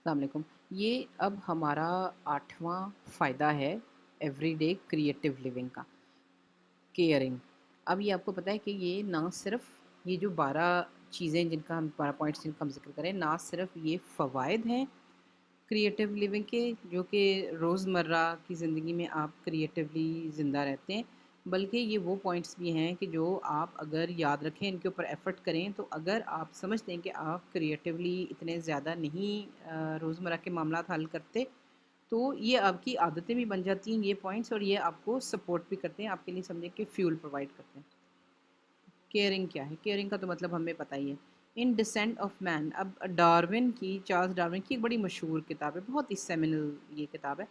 السلام علیکم۔ یہ اب ہمارا 8واں فائدہ ہے ایوری ڈے کریٹیو لیونگ کا، کیئرنگ۔ اب یہ آپ کو پتہ ہے کہ یہ نہ صرف یہ جو 12 چیزیں جن کا ہم 12 پوائنٹس جن کا ہم ذکر کریں، نہ صرف یہ فوائد ہیں کریٹیو لیونگ کے جو کہ روزمرہ کی زندگی میں آپ کریٹیولی زندہ رہتے ہیں، بلکہ یہ وہ پوائنٹس بھی ہیں کہ جو آپ اگر یاد رکھیں، ان کے اوپر ایفرٹ کریں، تو اگر آپ سمجھتے ہیں کہ آپ کریٹیولی اتنے زیادہ نہیں روزمرہ کے معاملات حل کرتے، تو یہ آپ کی عادتیں بھی بن جاتی ہیں یہ پوائنٹس، اور یہ آپ کو سپورٹ بھی کرتے ہیں، آپ کے لیے سمجھیں کہ فیول پرووائڈ کرتے ہیں۔ کیئرنگ کیا ہے؟ کیئرنگ کا تو مطلب ہمیں پتہ ہی ہے۔ ان ڈسینٹ آف مین، اب ڈارون کی، چارلز ڈارون کی ایک بڑی مشہور کتاب ہے، بہت ہی سیمینل یہ کتاب ہے،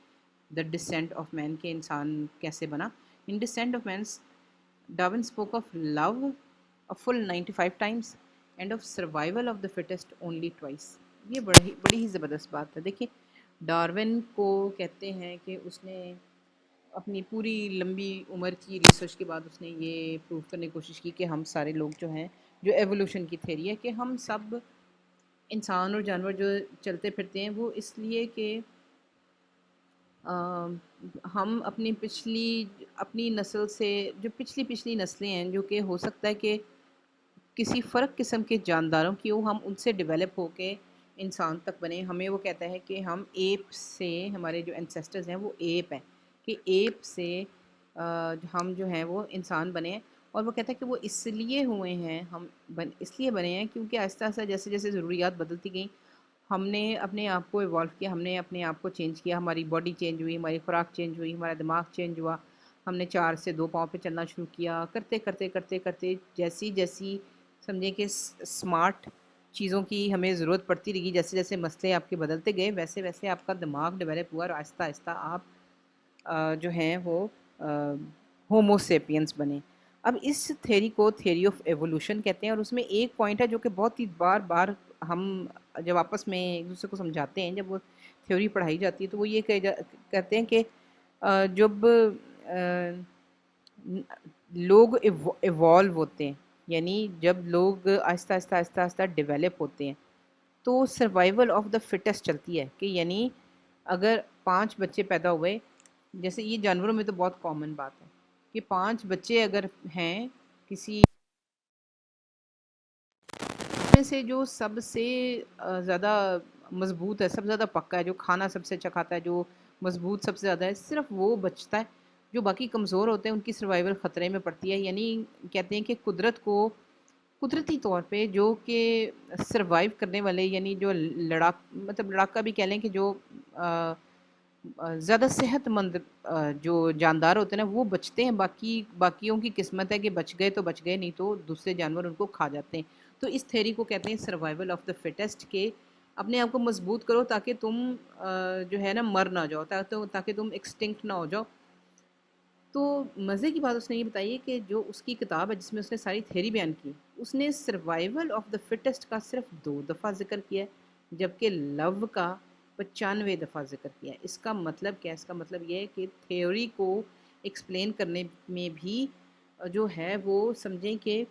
دا ڈسینٹ آف مین، کہ انسان کیسے بنا۔ In descent of man Darwin spoke of love a full 95 times and of survival of the fittest only twice۔ یہ بڑی ہی زبردست بات ہے۔ دیکھیں، ڈارون کو کہتے ہیں کہ اس نے اپنی پوری لمبی عمر کی ریسرچ کے بعد اس نے یہ پروف کرنے کی کوشش کی کہ ہم سارے لوگ جو ہیں، جو ایوولوشن کی تھیری ہے، کہ ہم سب انسان اور جانور جو چلتے پھرتے ہیں وہ اس لیے کہ ہم اپنی نسل سے، جو پچھلی نسلیں ہیں، جو کہ ہو سکتا ہے کہ کسی فرق قسم کے جانداروں کی ہم ان سے ڈیولپ ہو کے انسان تک بنے۔ ہمیں وہ کہتا ہے کہ ہم ایپ سے، ہمارے جو انسیسٹرز ہیں وہ ایپ ہیں، کہ ایپ سے ہم جو ہیں وہ انسان بنے ہیں۔ اور وہ کہتا ہے کہ وہ اس لیے ہوئے ہیں، اس لیے بنے ہیں کیونکہ آہستہ آہستہ جیسے جیسے ضروریات بدلتی گئیں، ہم نے اپنے آپ کو ایوالو کیا، ہم نے اپنے آپ کو چینج کیا، ہماری باڈی چینج ہوئی، ہماری خوراک چینج ہوئی، ہمارا دماغ چینج ہوا، ہم نے 4 سے 2 پاؤں پہ چلنا شروع کیا، کرتے کرتے کرتے کرتے جیسی جیسی سمجھیں کہ سمارٹ چیزوں کی ہمیں ضرورت پڑتی رہی، جیسے جیسے مسئلے آپ کے بدلتے گئے، ویسے ویسے آپ کا دماغ ڈیولپ ہوا، اور آہستہ آہستہ آپ جو ہیں وہ ہومو سیپینس بنے۔ اب اس تھیری کو تھیری آف ایوولوشن کہتے ہیں، اور اس میں ایک پوائنٹ ہے جو کہ بہت ہی بار بار ہم جب آپس میں ایک دوسرے کو سمجھاتے ہیں، جب وہ تھیوری پڑھائی جاتی ہے، تو وہ یہ کہتے ہیں کہ جب لوگ ایوالو ہوتے ہیں، یعنی جب لوگ آہستہ آہستہ آہستہ آہستہ ڈیولپ ہوتے ہیں، تو سروائیول آف دا فٹسٹ چلتی ہے، کہ یعنی اگر 5 بچے پیدا ہوئے، جیسے یہ جانوروں میں تو بہت کامن بات ہے کہ 5 بچے اگر ہیں کسی میں سے، جو سب سے زیادہ مضبوط ہے، سب سے زیادہ پکا ہے، جو کھانا سب سے اچھا کھاتا ہے، جو مضبوط سب سے زیادہ ہے، صرف وہ بچتا ہے، جو باقی کمزور ہوتے ہیں ان کی سروائیول خطرے میں پڑتی ہے۔ یعنی کہتے ہیں کہ قدرت کو قدرتی طور پہ جو کہ سروائیو کرنے والے، یعنی جو لڑاکا بھی کہہ لیں، کہ جو زیادہ صحت مند جو جاندار ہوتے ہیں نا، وہ بچتے ہیں، باقیوں کی قسمت ہے کہ بچ گئے تو بچ گئے، نہیں تو دوسرے جانور ان کو کھا جاتے ہیں۔ تو اس تھیری کو کہتے ہیں سروائیول آف دا فٹسٹ، کہ اپنے آپ کو مضبوط کرو تاکہ تم جو ہے نا مر نہ جاؤ، تاکہ تم ایکسٹنکٹ نہ ہو جاؤ۔ تو مزے کی بات اس نے یہ بتائی ہے کہ جو اس کی کتاب ہے جس میں اس نے ساری تھیری بیان کی، اس نے سروائیول آف دا فٹسٹ کا صرف 2 دفعہ ذکر کیا ہے، جبکہ لو کا 95 دفعہ ذکر کیا ہے۔ اس کا مطلب کیا ہے؟ اس کا مطلب یہ ہے کہ تھیوری کو ایکسپلین کرنے میں بھی جو ہے وہ سمجھیں کہ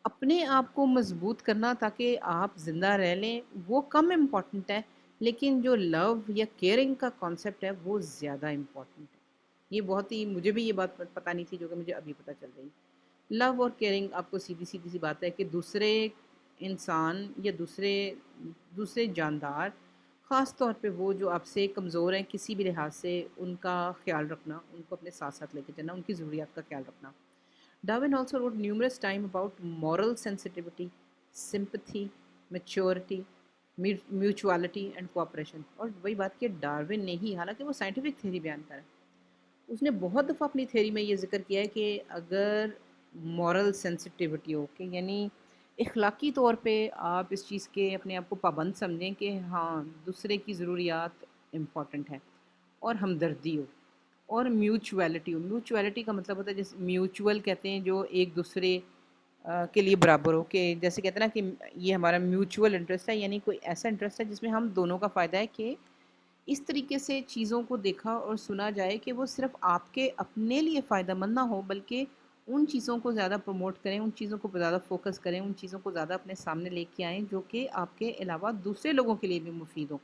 اپنے آپ کو مضبوط کرنا تاکہ آپ زندہ رہ لیں، وہ کم امپورٹنٹ ہے، لیکن جو لو یا کیئرنگ کا کانسیپٹ ہے وہ زیادہ امپورٹنٹ ہے۔ یہ بہت ہی، مجھے بھی یہ بات پتہ نہیں تھی جو کہ مجھے ابھی پتہ چل رہی۔ لو اور کیئرنگ آپ کو سیدھی سیدھی سی بات ہے کہ دوسرے انسان یا دوسرے جاندار، خاص طور پہ وہ جو آپ سے کمزور ہیں کسی بھی لحاظ سے، ان کا خیال رکھنا، ان کو اپنے ساتھ ساتھ لے کے چلنا، ان کی ضروریات کا خیال رکھنا۔ Darwin also wrote numerous time about moral sensitivity, sympathy, maturity, mutuality and cooperation۔ اور وہی بات کہ ڈاروین نے ہی، حالانکہ وہ سائنٹیفک تھیری بیان کرا ہے، اس نے بہت دفعہ اپنی تھیری میں یہ ذکر کیا ہے کہ اگر مورل سینسٹیوٹی ہو، کہ یعنی اخلاقی طور پہ آپ اس چیز کے اپنے آپ کو پابند سمجھیں کہ ہاں دوسرے کی ضروریات امپورٹنٹ ہے، اور ہمدردی ہو، اور میوچویلٹی ہو۔ میوچویلٹی کا مطلب ہوتا ہے، جیسے میوچول کہتے ہیں جو ایک دوسرے کے لیے برابر ہو، کہ جیسے کہتے ہیں نا کہ یہ ہمارا میوچول انٹرسٹ ہے، یعنی کوئی ایسا انٹرسٹ ہے جس میں ہم دونوں کا فائدہ ہے، کہ اس طریقے سے چیزوں کو دیکھا اور سنا جائے کہ وہ صرف آپ کے اپنے لیے فائدہ مند نہ ہو، بلکہ ان چیزوں کو زیادہ پروموٹ کریں، ان چیزوں کو زیادہ فوکس کریں، ان چیزوں کو زیادہ اپنے سامنے لے کے آئیں جو کہ آپ کے علاوہ دوسرے لوگوں کے لیے بھی مفید ہو۔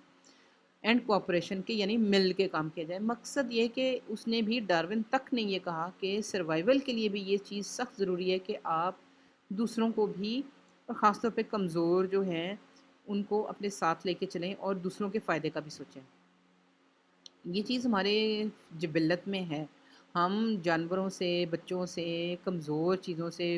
اینڈ کوآپریشن کے، یعنی مل کے کام کیا جائے. مقصد یہ کہ اس نے بھی، ڈارون تک نے یہ کہا کہ سروائیول کے لیے بھی یہ چیز سخت ضروری ہے کہ آپ دوسروں کو بھی، اور خاص طور پہ کمزور جو ہیں ان کو اپنے ساتھ لے کے چلیں اور دوسروں کے فائدے کا بھی سوچیں. یہ چیز ہمارے جبلت میں ہے. ہم جانوروں سے، بچوں سے، کمزور چیزوں سے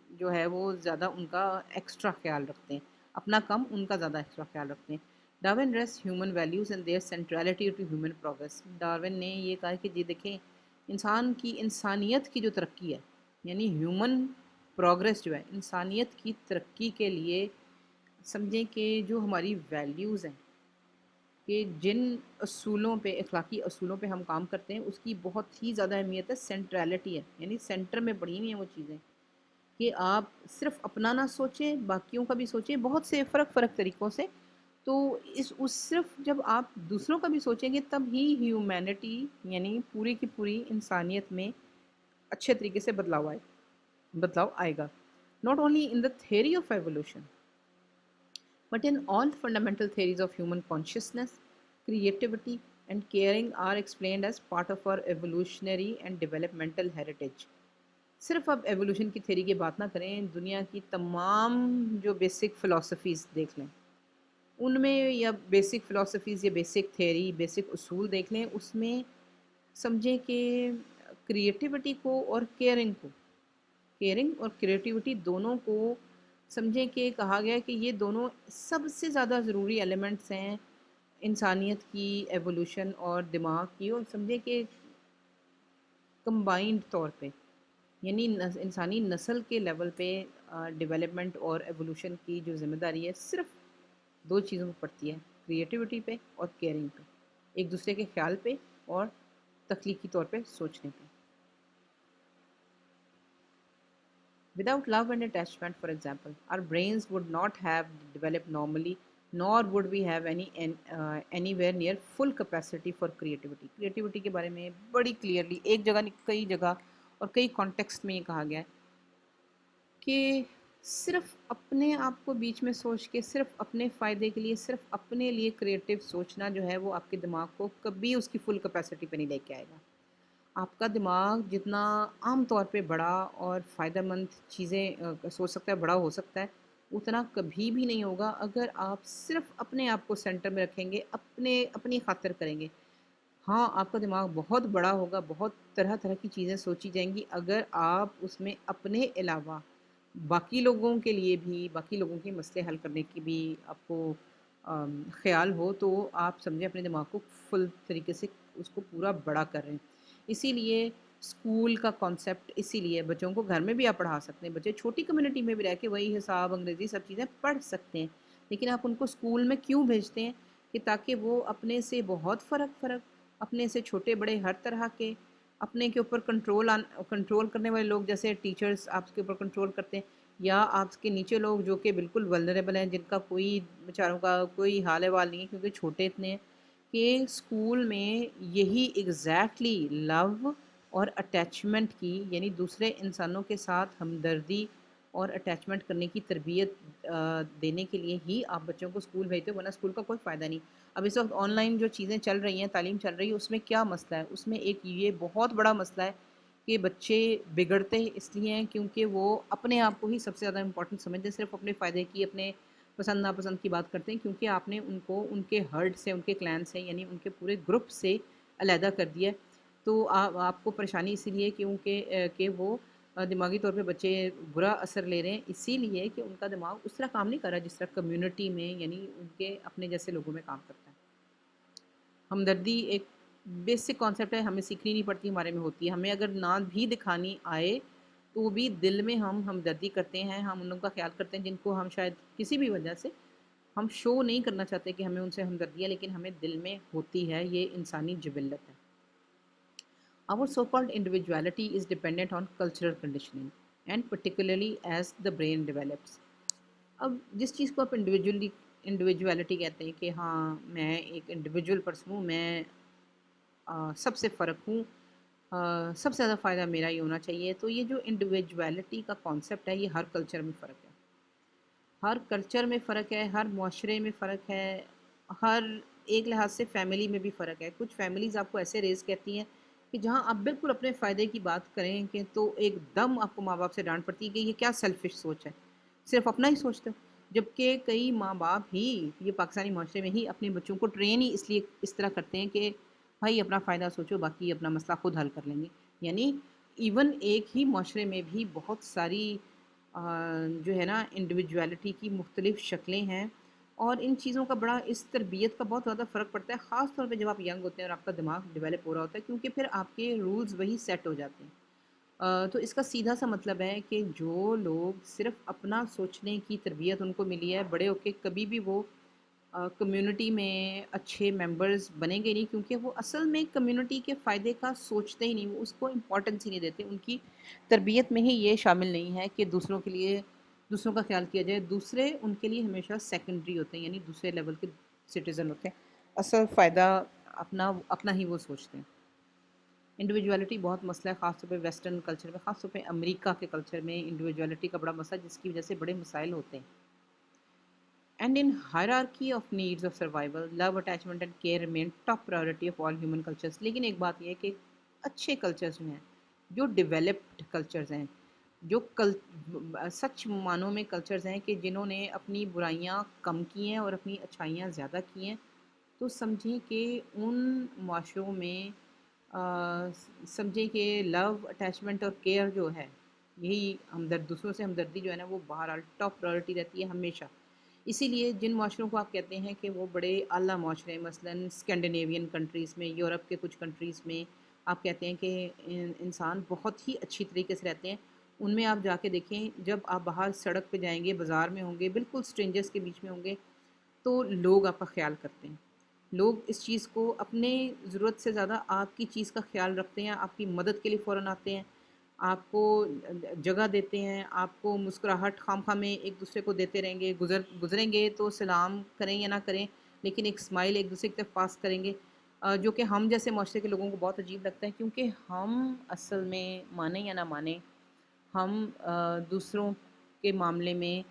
جو ہے وہ زیادہ ان کا ایکسٹرا خیال رکھتے ہیں، اپنا کم ان کا زیادہ ایکسٹرا خیال رکھتے ہیں. Darwin raise human values and their centrality to human progress. Darwin نے یہ کہا کہ جی دیکھیں، انسان کی، انسانیت کی جو ترقی ہے، یعنی ہیومن پروگریس جو ہے، انسانیت کی ترقی کے لیے سمجھیں کہ جو ہماری ویلیوز ہیں، کہ جن اصولوں پہ، اخلاقی اصولوں پہ ہم کام کرتے ہیں، اس کی بہت ہی زیادہ اہمیت ہے. سینٹرلٹی ہے، یعنی سینٹر میں پڑی ہوئی ہیں وہ چیزیں، کہ آپ صرف اپنا نہ سوچیں، باقیوں کا بھی سوچیں، بہت سے فرق فرق طریقوں سے. تو اس صرف جب آپ دوسروں کا بھی سوچیں گے تب ہی ہیومینٹی، یعنی پوری کی پوری انسانیت میں اچھے طریقے سے بدلاؤ آئے گا. Not only in the theory of evolution but in all fundamental theories of human consciousness, creativity, and caring are explained as part of our evolutionary and developmental heritage. صرف اب ایوولوشن کی تھیری کی بات نہ کریں، دنیا کی تمام جو بیسک فلاسفیز دیکھ لیں، ان میں، یا بیسک فلاسفیز یا بیسک تھیری، بیسک اصول دیکھ لیں، اس میں سمجھیں کہ کریٹیوٹی کو اور کیئرنگ اور کریٹیوٹی دونوں کو سمجھیں کہ کہا گیا کہ یہ دونوں سب سے زیادہ ضروری ایلیمنٹس ہیں انسانیت کی ایوولوشن اور دماغ کی. اور سمجھیں کہ کمبائنڈ طور پہ، یعنی انسانی نسل کے لیول پہ ڈیولپمنٹ اور ایوولوشن کی جو ذمہ داری ہے صرف دو چیزوں پہ پڑتی ہے: کریٹیوٹی پہ اور کیئرنگ پہ، ایک دوسرے کے خیال پہ اور تخلیقی طور پہ سوچنے پہ. Without love and attachment, for example, our brains would not have developed normally, nor would we have anywhere near full capacity for creativity. Creativity کے بارے میں بڑی کلیئرلی ایک جگہ نہیں، کئی جگہ اور کئی کانٹیکسٹ میں یہ کہا گیا ہے کہ صرف اپنے آپ کو بیچ میں سوچ کے، صرف اپنے فائدے کے لیے، صرف اپنے لیے کریٹیو سوچنا جو ہے وہ آپ کے دماغ کو کبھی اس کی فل کیپیسٹی پہ نہیں لے کے آئے گا. آپ کا دماغ جتنا عام طور پہ بڑا اور فائدہ مند چیزیں سوچ سکتا ہے، بڑا ہو سکتا ہے، اتنا کبھی بھی نہیں ہوگا اگر آپ صرف اپنے آپ کو سینٹر میں رکھیں گے، اپنی خاطر کریں گے. ہاں، آپ کا دماغ بہت بڑا ہوگا، بہت طرح طرح کی چیزیں سوچی جائیں گی، اگر آپ اس میں اپنے علاوہ باقی لوگوں کے لیے بھی، باقی لوگوں کے مسئلے حل کرنے کی بھی آپ کو خیال ہو، تو آپ سمجھیں اپنے دماغ کو فل طریقے سے اس کو پورا بڑا کر رہے ہیں. اسی لیے اسکول کا کانسیپٹ، اسی لیے بچوں کو گھر میں بھی آپ پڑھا سکتے ہیں، بچے چھوٹی کمیونٹی میں بھی رہ کے وہی حساب، انگریزی، سب چیزیں پڑھ سکتے ہیں، لیکن آپ ان کو اسکول میں کیوں بھیجتے ہیں؟ کہ تاکہ وہ اپنے سے بہت فرق اپنے سے چھوٹے بڑے ہر طرح کے، اپنے کے اوپر کنٹرول کرنے والے لوگ، جیسے ٹیچرز آپ کے اوپر کنٹرول کرتے ہیں، یا آپ کے نیچے لوگ جو کہ بالکل ولنریبل ہیں، جن کا کوئی بیچاروں کا کوئی حال احوال نہیں ہے کیونکہ چھوٹے اتنے ہیں، کہ اسکول میں یہی ایگزیکٹلی لو اور اٹیچمنٹ کی، یعنی دوسرے انسانوں کے ساتھ ہمدردی اور اٹیچمنٹ کرنے کی تربیت دینے کے لیے ہی آپ بچوں کو اسکول بھیجتے ہو، ورنہ اسکول کا کوئی فائدہ نہیں. اب اس وقت آن لائن جو چیزیں چل رہی ہیں، تعلیم چل رہی ہے، اس میں کیا مسئلہ ہے؟ اس میں ایک یہ بہت بڑا مسئلہ ہے کہ بچے بگڑتے اس لیے ہیں کیونکہ وہ اپنے آپ کو ہی سب سے زیادہ امپورٹنٹ سمجھتے ہیں، صرف اپنے فائدے کی، اپنے پسند ناپسند کی بات کرتے ہیں، کیونکہ آپ نے ان کو ان کے ہرڈ سے، ان کے کلان سے، یعنی ان کے پورے گروپ سے علیحدہ کر دیا ہے. تو آپ کو پریشانی اسی لیے کیونکہ کہ وہ دماغی طور پہ بچے برا اثر لے رہے ہیں، اسی لیے کہ ان کا دماغ اس طرح کام نہیں کر رہا جس طرح کمیونٹی میں، یعنی ان کے اپنے جیسے لوگوں میں کام کرتا ہے. ہمدردی ایک بیسک کانسیپٹ ہے، ہمیں سیکھنی نہیں پڑتی، ہمارے میں ہوتی ہے. ہمیں اگر نہ بھی دکھانی آئے تو بھی دل میں ہم ہمدردی کرتے ہیں، ہم ان لوگوں کا خیال کرتے ہیں جن کو ہم شاید کسی بھی وجہ سے ہم شو نہیں کرنا چاہتے کہ ہمیں ان سے ہمدردی ہے، لیکن ہمیں دل میں ہوتی ہے. یہ انسانی جبلت ہے. Our so-called individuality is dependent on cultural conditioning and particularly as the brain develops. اب جس چیز کو آپ انڈیویجویلٹی کہتے ہیں کہ ہاں میں ایک انڈیویجول پرسن ہوں، میں سب سے فرق ہوں، سب سے زیادہ فائدہ میرا ہی ہونا چاہیے، تو یہ جو انڈیویجویلٹی کا کانسیپٹ ہے یہ ہر کلچر میں فرق ہے. ہر کلچر میں فرق ہے، ہر معاشرے میں فرق ہے، ہر ایک لحاظ سے فیملی میں بھی فرق ہے. کچھ فیملیز آپ کو ایسے ریز کہتی ہیں کہ جہاں آپ بالکل اپنے فائدے کی بات کریں کہ تو ایک دم آپ کو ماں باپ سے ڈانٹ پڑتی ہے کہ یہ کیا سیلفش سوچ ہے، صرف اپنا ہی سوچتے ہو. جبکہ کئی ماں باپ ہی یہ پاکستانی معاشرے میں ہی اپنے بچوں کو ٹرین ہی اس لیے اس طرح کرتے ہیں کہ بھائی اپنا فائدہ سوچو، باقی اپنا مسئلہ خود حل کر لیں گے. یعنی ایون ایک ہی معاشرے میں بھی بہت ساری جو ہے نا انڈیویجویلٹی کی مختلف شکلیں ہیں، اور ان چیزوں کا بڑا اس تربیت کا بہت زیادہ فرق پڑتا ہے، خاص طور پہ جب آپ ینگ ہوتے ہیں اور آپ کا دماغ ڈیولپ ہو رہا ہوتا ہے، کیونکہ پھر آپ کے رولز وہی سیٹ ہو جاتے ہیں. تو اس کا سیدھا سا مطلب ہے کہ جو لوگ صرف اپنا سوچنے کی تربیت ان کو ملی ہے، بڑے ہو کے کبھی بھی وہ کمیونٹی میں اچھے ممبرز بنیں گے نہیں، کیونکہ وہ اصل میں کمیونٹی کے فائدے کا سوچتے ہی نہیں، وہ اس کو امپورٹنس ہی نہیں دیتے. ان کی تربیت میں ہی یہ شامل نہیں ہے کہ دوسروں کے لیے دوسروں کا خیال کیا جائے. دوسرے ان کے لیے ہمیشہ سیکنڈری ہوتے ہیں، یعنی دوسرے لیول کے سٹیزن ہوتے ہیں. اصل فائدہ اپنا اپنا ہی وہ سوچتے ہیں. انڈیویجویلٹی بہت مسئلہ ہے، خاص طور پہ ویسٹرن کلچر میں، خاص طور پہ امریکہ کے کلچر میں انڈیویجویلٹی کا بڑا مسئلہ ہے، جس کی وجہ سے بڑے مسائل ہوتے ہیں. And in hierarchy of needs of survival, love, attachment and care remain top priority of all human cultures. لیکن ایک بات یہ ہے کہ اچھے کلچرز جو ہیں، جو ڈیولپڈ کلچرز ہیں، جو سچ معنوں میں کلچرز ہیں کہ جنہوں نے اپنی برائیاں کم کی ہیں اور اپنی اچھائیاں زیادہ کی ہیں، تو سمجھیں کہ ان معاشروں میں سمجھیں کہ لو اٹیچمنٹ اور کیئر جو ہے، یہی دوسروں سے ہمدردی جو ہے نا، وہ بہرحال ٹاپ پرائرٹی رہتی ہے ہمیشہ. اسی لیے جن معاشروں کو آپ کہتے ہیں کہ وہ بڑے اعلیٰ معاشرے ہیں، مثلاً اسکینڈینیوین کنٹریز میں، یورپ کے کچھ کنٹریز میں آپ کہتے ہیں کہ انسان بہت ہی اچھی طریقے سے رہتے ہیں، ان میں آپ جا کے دیکھیں، جب آپ باہر سڑک پہ جائیں گے، بازار میں ہوں گے، بالکل اسٹرینجرز کے بیچ میں ہوں گے، تو لوگ آپ کا خیال کرتے ہیں. لوگ اس چیز کو اپنے ضرورت سے زیادہ آپ کی چیز کا خیال رکھتے ہیں، آپ کی مدد کے لیے فوراً آتے ہیں، آپ کو جگہ دیتے ہیں، آپ کو مسکراہٹ خام خواہ میں ایک دوسرے کو دیتے رہیں گے. گزریں گے تو سلام کریں یا نہ کریں، لیکن ایک اسمائل ایک دوسرے کی طرف پاس کریں گے، جو کہ ہم جیسے معاشرے کے لوگوں کو بہت عجیب لگتا ہے، کیونکہ ہم اصل میں مانیں یا نہ مانیں، ہم دوسروں کے معاملے میں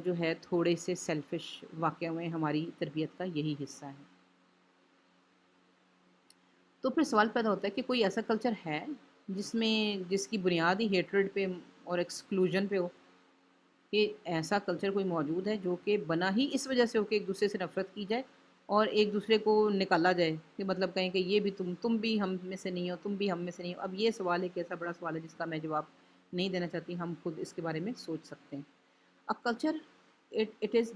جو ہے تھوڑے سے سیلفش واقعہ میں ہماری تربیت کا یہی حصہ ہے. تو پھر سوال پیدا ہوتا ہے کہ کوئی ایسا کلچر ہے جس کی بنیاد ہی ہیٹرڈ پہ اور ایکسکلوژن پہ ہو، کہ ایسا کلچر کوئی موجود ہے جو کہ بنا ہی اس وجہ سے ہو کہ ایک دوسرے سے نفرت کی جائے اور ایک دوسرے کو نکالا جائے، کہ مطلب کہیں کہ یہ بھی تم بھی ہم میں سے نہیں ہو، تم بھی ہم میں سے نہیں ہو. اب یہ سوال ایک ایسا بڑا سوال ہے جس کا میں جواب نہیں دینا چاہتی، ہم خود اس کے بارے میں سوچ سکتے ہیں. A culture, it is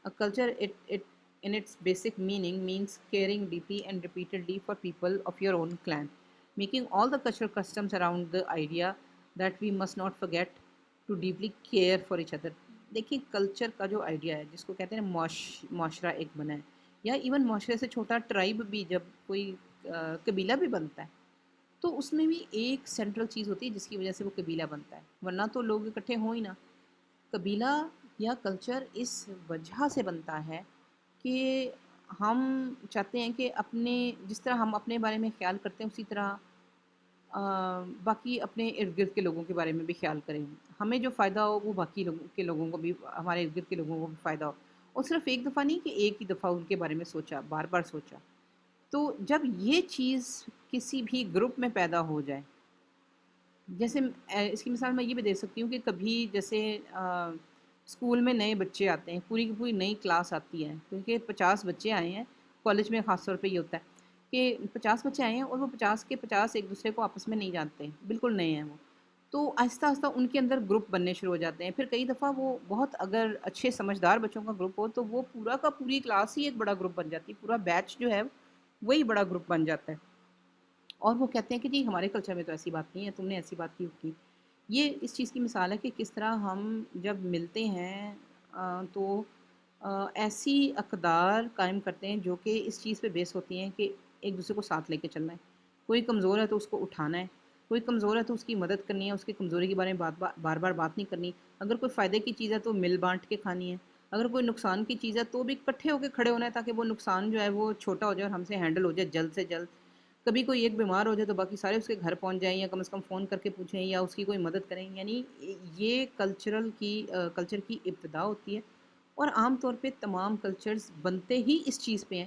a culture it in its basic meaning means caring deeply and repeatedly for people of your own clan, making all the cultural customs around the idea that we must not forget to deeply care for each other. دیکھیے culture کا جو idea ہے، جس کو کہتے ہیں معاشرہ ایک بنا ہے، یا ایون معاشرے سے چھوٹا ٹرائب بھی، جب کوئی قبیلہ بھی بنتا ہے، تو اس میں بھی ایک سینٹرل چیز ہوتی ہے جس کی وجہ سے وہ قبیلہ بنتا ہے، ورنہ تو لوگ اکٹھے ہوں ہی نہ. قبیلہ یا کلچر اس وجہ سے بنتا ہے کہ ہم چاہتے ہیں کہ جس طرح ہم اپنے بارے میں خیال کرتے ہیں، اسی طرح باقی اپنے ارد گرد کے لوگوں کے بارے میں بھی خیال کریں. ہمیں جو فائدہ ہو وہ باقی لوگوں کے لوگوں کو بھی، ہمارے ارد گرد کے لوگوں کو بھی فائدہ ہو. اور صرف ایک دفعہ نہیں کہ ایک ہی دفعہ ان کے بارے میں سوچا، بار بار سوچا. تو جب یہ چیز کسی بھی گروپ میں پیدا ہو جائے، جیسے اس کی مثال میں یہ بھی دے سکتی ہوں کہ کبھی جیسے اسکول میں نئے بچے آتے ہیں، پوری کی پوری نئی کلاس آتی ہے، کیونکہ 50 بچے آئے ہیں. کالج میں خاص طور پہ یہ ہوتا ہے کہ 50 بچے آئے ہیں اور وہ 50 کے 50 ایک دوسرے کو آپس میں نہیں جانتے، بالکل نئے ہیں وہ. تو آہستہ آہستہ ان کے اندر گروپ بننے شروع ہو جاتے ہیں. پھر کئی دفعہ وہ بہت اگر اچھے سمجھدار بچوں کا گروپ ہو تو وہ پورا کا پوری کلاس ہی ایک بڑا گروپ بن جاتی ہے، پورا بیچ جو ہے وہی بڑا گروپ بن جاتا ہے. اور وہ کہتے ہیں کہ جی ہمارے کلچر میں تو ایسی بات نہیں ہے، تم نے ایسی بات کیوں کی. یہ اس چیز کی مثال ہے کہ کس طرح ہم جب ملتے ہیں تو ایسی اقدار قائم کرتے ہیں جو کہ اس چیز پہ بیس ہوتی ہیں کہ ایک دوسرے کو ساتھ لے کے چلنا ہے. کوئی کمزور ہے تو اس کو اٹھانا ہے، کوئی کمزور ہے تو اس کی مدد کرنی ہے، اس کی کمزوری کے بارے میں بار بار بات نہیں کرنی. اگر کوئی فائدے کی چیز ہے تو مل بانٹ کے کھانی ہے، اگر کوئی نقصان کی چیز ہے تو بھی اکٹھے ہو کے کھڑے ہونا ہے، تاکہ وہ نقصان جو ہے وہ چھوٹا ہو جائے اور ہم سے ہینڈل ہو جائے جلد سے جلد. کبھی کوئی ایک بیمار ہو جائے تو باقی سارے اس کے گھر پہنچ جائیں، یا کم از کم فون کر کے پوچھیں یا اس کی کوئی مدد کریں. یعنی یہ کلچر کی ابتدا ہوتی ہے، اور عام طور پہ تمام کلچرز بنتے ہی اس چیز پہ ہیں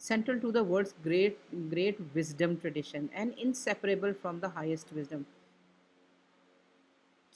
central to the world's great wisdom tradition and inseparable from the highest wisdom।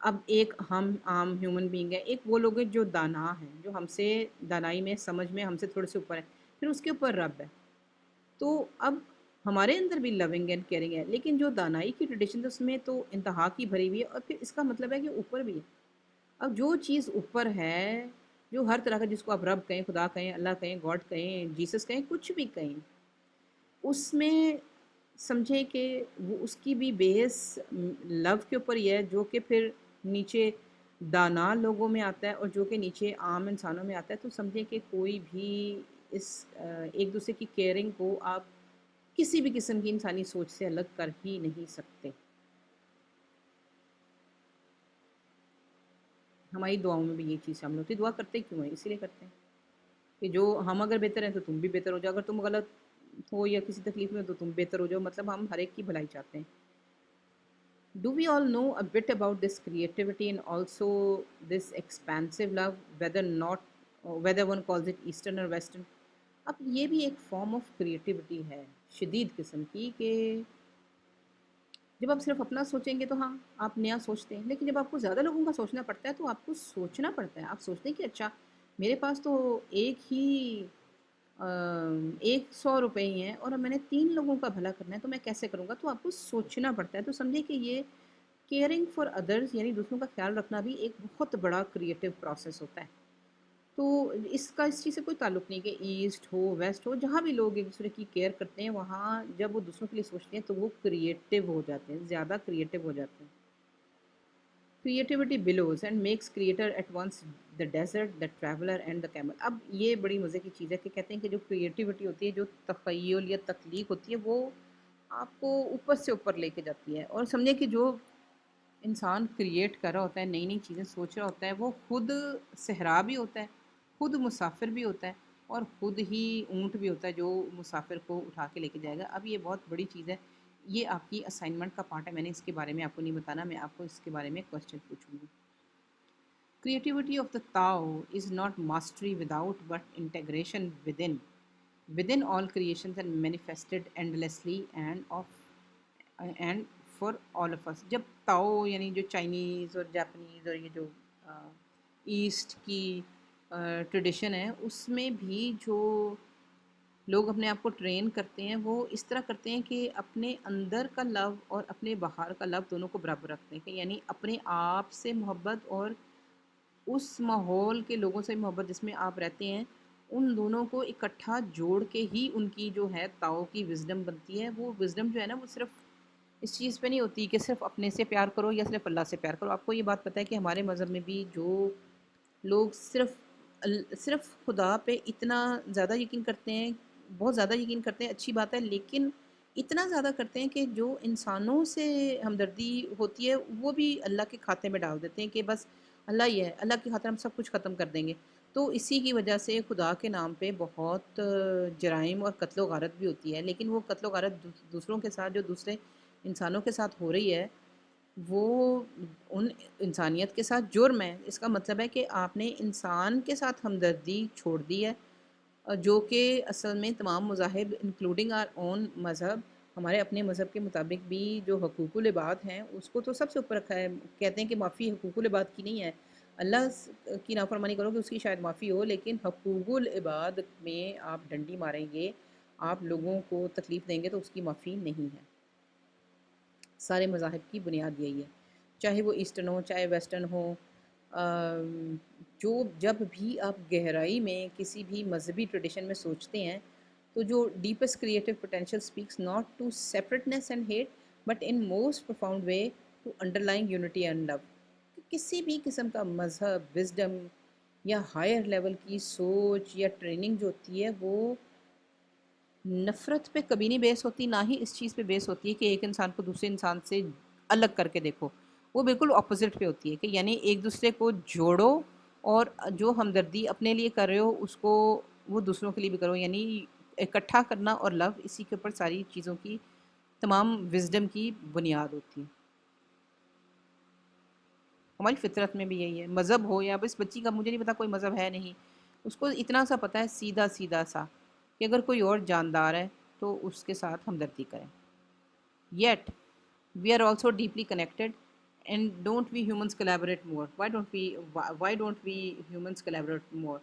اب ایک ہم عام ہیومن بینگ ہے، ایک وہ لوگ ہیں جو دانا ہیں، جو ہم سے دانائی میں سمجھ میں ہم سے تھوڑے سے اوپر ہے، پھر اس کے اوپر رب ہے. تو اب ہمارے اندر بھی لونگ اینڈ کیئرنگ ہے، لیکن جو دانائی کی ٹریڈیشن ہے اس میں تو انتہا کی بھری ہوئی ہے، اور پھر اس کا مطلب ہے کہ اوپر بھی ہے. اب جو چیز اوپر ہے، جو ہر طرح کا، جس کو آپ رب کہیں، خدا کہیں، اللہ کہیں، گاڈ کہیں، جیسس کہیں، کچھ بھی کہیں، اس میں سمجھے کہ وہ اس کی بھی بیس لو کے اوپر ہی ہے، جو کہ پھر نیچے دانا لوگوں میں آتا ہے اور جو کہ نیچے عام انسانوں میں آتا ہے. تو سمجھے کہ کوئی بھی اس ایک دوسرے کی کیئرنگ کو آپ کسی بھی قسم کی انسانی سوچ سے الگ کر ہی نہیں سکتے. ہماری دعاؤں میں بھی یہ چیز شامل ہوتی ہے. دعا کرتے کیوں ہیں؟ اسی لیے کرتے ہیں کہ جو ہم اگر بہتر ہیں تو تم بھی بہتر ہو جاؤ، اگر تم غلط ہو یا کسی تکلیف میں ہو تو تم بہتر ہو جاؤ. مطلب ہم ہر ایک کی بھلائی چاہتے ہیں. Do we all know a bit about this creativity and also this expansive love, whether not, whether one calls it Eastern or Western? اب یہ بھی ایک فارم آف کریٹیوٹی ہے شدید قسم کی، کہ جب آپ صرف اپنا سوچیں گے تو ہاں آپ نیا سوچتے ہیں، لیکن جب آپ کو زیادہ لوگوں کا سوچنا پڑتا ہے تو آپ کو سوچنا پڑتا ہے. آپ سوچتے ہیں کہ اچھا میرے پاس تو ایک ہی 100 روپے ہی ہیں اور اب میں نے 3 لوگوں کا بھلا کرنا ہے تو میں کیسے کروں گا. تو آپ کو سوچنا پڑتا ہے. تو سمجھے کہ یہ کیئرنگ فار ادرز یعنی دوسروں کا خیال رکھنا بھی ایک بہت بڑا کریٹیو پروسیس ہوتا ہے. تو اس چیز سے کوئی تعلق نہیں کہ ایسٹ ہو ویسٹ ہو، جہاں بھی لوگ ایک دوسرے کی کیئر کرتے ہیں وہاں جب وہ دوسروں کے لیے سوچتے ہیں تو وہ کریٹیو ہو جاتے ہیں، زیادہ کریٹیو ہو جاتے ہیں. Creativity blows and makes creator at once the desert the traveller and the camel. اب یہ بڑی مزے کی چیز ہے کہ کہتے ہیں کہ جو کریٹیوٹی ہوتی ہے، جو تخیل یا تخلیق ہوتی ہے، وہ آپ کو اوپر سے اوپر لے کے جاتی ہے. اور سمجھے کہ جو انسان کریٹ کر رہا ہوتا ہے، نئی نئی چیزیں سوچ رہا ہوتا ہے، وہ خود صحرا بھی ہوتا ہے، خود مسافر بھی ہوتا ہے، اور خود ہی اونٹ بھی ہوتا ہے جو مسافر کو اٹھا کے لے کے جائے گا. اب یہ بہت بڑی چیز ہے. یہ آپ کی اسائنمنٹ کا پارٹ ہے. میں نے اس کے بارے میں آپ کو نہیں بتانا، میں آپ کو اس کے بارے میں کوشچن پوچھوں گی. Creativity of the Tao is not mastery without but integration within all creations and manifested endlessly and for all of us. جب تاؤ یعنی جو چائنیز اور جاپنیز اور یہ جو ایسٹ کی ٹریڈیشن ہے، اس میں بھی جو لوگ اپنے آپ کو ٹرین کرتے ہیں وہ اس طرح کرتے ہیں کہ اپنے اندر کا لو اور اپنے باہر کا لو دونوں کو برابر رکھتے ہیں. کہ یعنی اپنے آپ سے محبت اور اس ماحول کے لوگوں سے محبت جس میں آپ رہتے ہیں، ان دونوں کو اکٹھا جوڑ کے ہی ان کی جو ہے تاؤ کی وزڈم بنتی ہے. وہ وزڈم جو ہے نا، وہ صرف اس چیز پہ نہیں ہوتی کہ صرف اپنے سے پیار کرو یا صرف اللہ سے پیار کرو. آپ کو یہ بات پتہ ہے کہ ہمارے مذہب میں بھی جو لوگ صرف خدا پہ اتنا زیادہ یقین کرتے ہیں، بہت زیادہ یقین کرتے ہیں، اچھی بات ہے، لیکن اتنا زیادہ کرتے ہیں کہ جو انسانوں سے ہمدردی ہوتی ہے وہ بھی اللہ کے کھاتے میں ڈال دیتے ہیں کہ بس اللہ ہی ہے، اللہ کی خاطر ہم سب کچھ ختم کر دیں گے. تو اسی کی وجہ سے خدا کے نام پہ بہت جرائم اور قتل و غارت بھی ہوتی ہے. لیکن وہ قتل و غارت دوسروں کے ساتھ جو دوسرے انسانوں کے ساتھ ہو رہی ہے، وہ ان انسانیت کے ساتھ جرم ہے. اس کا مطلب ہے کہ آپ نے انسان کے ساتھ ہمدردی چھوڑ دی ہے، جو کہ اصل میں تمام مذاہب انکلوڈنگ آر اون مذہب، ہمارے اپنے مذہب کے مطابق بھی جو حقوق العباد ہیں اس کو تو سب سے اوپر رکھا ہے. کہتے ہیں کہ معافی حقوق العباد کی نہیں ہے. اللہ کی نافرمانی کرو کہ اس کی شاید معافی ہو، لیکن حقوق العباد میں آپ ڈنڈی ماریں گے، آپ لوگوں کو تکلیف دیں گے تو اس کی معافی نہیں ہے. سارے مذاہب کی بنیاد یہی ہے، چاہے وہ ایسٹرن ہو چاہے ویسٹرن ہو. جو جب بھی آپ گہرائی میں کسی بھی مذہبی ٹریڈیشن میں سوچتے ہیں تو جو deepest creative potential speaks not to separateness and hate but in most profound way to underline unity and love. کسی بھی قسم کا مذہب، وزڈم یا ہائر لیول کی سوچ یا ٹریننگ جو ہوتی ہے وہ نفرت پہ کبھی نہیں بیس ہوتی، نہ ہی اس چیز پہ بیس ہوتی ہے کہ ایک انسان کو دوسرے انسان سے الگ کر کے دیکھو. وہ بالکل اپوزٹ پہ ہوتی ہے کہ یعنی ایک دوسرے کو جوڑو اور جو ہمدردی اپنے لیے کر رہے ہو اس کو وہ دوسروں کے لیے بھی کرو. یعنی اکٹھا کرنا اور لو، اسی کے اوپر ساری چیزوں کی، تمام وزڈم کی بنیاد ہوتی ہے. ہماری فطرت میں بھی یہی ہے. مذہب ہو یا بس بچی کا مجھے نہیں پتا، کوئی مذہب ہے نہیں، اس کو اتنا سا پتہ ہے سیدھا سیدھا سا کہ اگر کوئی اور جاندار ہے تو اس کے ساتھ ہمدردی کریں. Yet we are also deeply connected and don't we humans collaborate more? Why don't we humans collaborate more?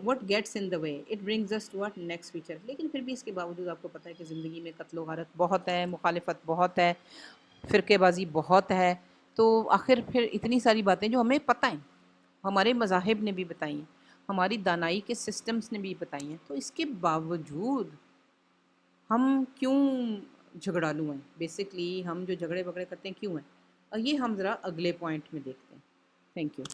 What gets in the way? It brings us to what next feature. لیکن پھر بھی اس کے باوجود آپ کو پتہ ہے کہ زندگی میں قتل و غارت بہت ہے، مخالفت بہت ہے، فرقے بازی بہت ہے. تو آخر پھر اتنی ساری باتیں جو ہمیں پتہ ہیں، ہمارے مذاہب نے بھی بتائی ہیں، ہماری دانائی کے سسٹمز نے بھی بتائی ہیں، تو اس کے باوجود ہم کیوں جھگڑالو ہیں؟ بیسکلی ہم جو جھگڑے وگڑے کرتے ہیں کیوں ہیں؟ اور یہ ہم ذرا اگلے پوائنٹ میں دیکھتے ہیں. Thank you.